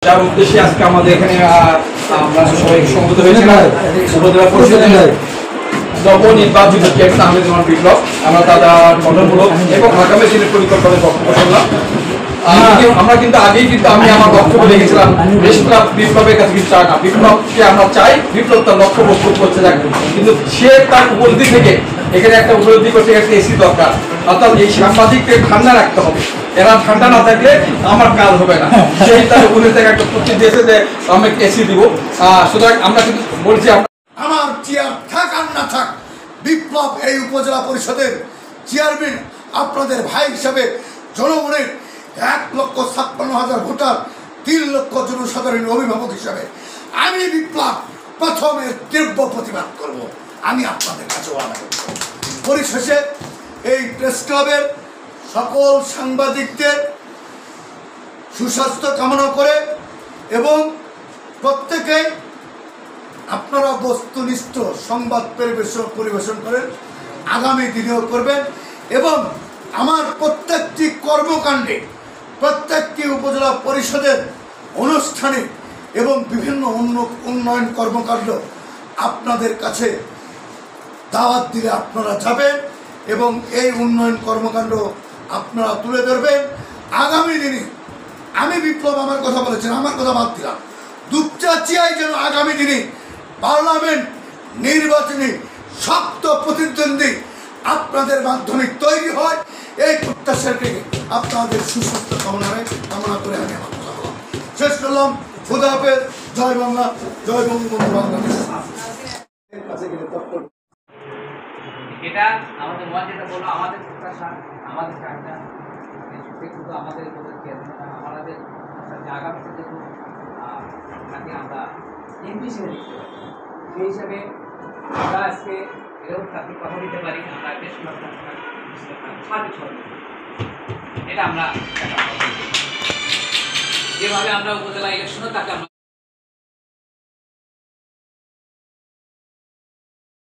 যার উদ্দেশ্যে আজকে আমাদের এখানে আমরা সবাই সমবেত হয়েছিলাম উপজেলা পরিষদের নবনির্বাচিত চেয়ারম্যান আহমেদ রহমান বিপ্লব, আমরা তাদের গঠনমূলক এবং আগামী দিনের পরিকল্পনার বক্তব্য শুনলাম। আমরা কিন্তু আগেই আমি আমার বক্তব্য রেখেছিলাম বিপ্লবের কাছে কিছু চাই না, বিপ্লবকে আমরা চাই, বিপ্লব তার লক্ষ্য বক্তব্য করতে থাকবে, কিন্তু সে তার উপলব্ধি থেকে এখানে একটা উপলব্ধি করতে একটা এসি দরকার, অর্থাৎ এই সাংবাদিককে ঠান্ডা রাখতে হবে। এরা ঠান্ডা না থাকলে আমার কাজ হবে না, সেই তার উপরে থেকে একটা প্রতি দিয়েছে যে আমি এসি দিব। সুতরাং আমরা কিন্তু বলছি আমার চেয়ার থাক আর না থাক, বিপ্লব এই উপজেলা পরিষদের চেয়ারম্যান আপনাদের ভাই হিসাবে, জনগণের 1,56,000 ভোটার, 3 লক্ষ জনসাধারণ অভিভাবক হিসাবে আমি বিপ্লব প্রথমে তীব্র প্রতিবাদ করব। আমি আপনাদের কাছে ওয়াদা করব। পরিশেষে এই প্রেস ক্লাবের সকল সাংবাদিকদের সুস্বাস্থ্য কামনা করে এবং প্রত্যেকে আপনারা বস্তুনিষ্ঠ সংবাদ পরিবেশন করেন, আগামী দিনেও করবেন এবং আমার প্রত্যেকটি কর্মকাণ্ডে, প্রত্যেকটি উপজেলা পরিষদের অনুষ্ঠানে এবং বিভিন্ন উন্নয়ন কর্মকাণ্ড আপনাদের কাছে দাওয়াত দিলে আপনারা যাবেন এবং এই উন্নয়ন কর্মকাণ্ড আপনারা তুলে ধরবেন। আগামী দিনে আমি বিপ্লব আমার কথা বলেছেন, আমার কথা বাদ দিলাম, দুপচাচিয়ায় যেন আগামী দিনে পার্লামেন্ট নির্বাচনে শক্ত প্রতিদ্বন্দ্বী আপনাদের মাধ্যমে তৈরি হয়, এই প্রত্যাশাকে আপনাদের সুস্বাস্থ্য কামনা করে আমি আমার কথা বললাম, শেষ করলাম। খোদা হাফেজ, জয় বাংলা, জয় বঙ্গবন্ধু বাংলাদেশ। এটা আমাদের মন যেটা বললো, আমাদের প্রত্যাশা, আমাদের চাহিদা, শুধু আমাদের আমাদের আগামীতে দেখুন তাকে আমরা এমপি হিসেবে দেখতে পারি। সেই হিসাবে আমরা আজকে এরকম তাকে কথা দিতে পারি, আমরা বেশ এটা আমরা যেভাবে আমরা উপজেলা ইলেকশনে তাকে আমরা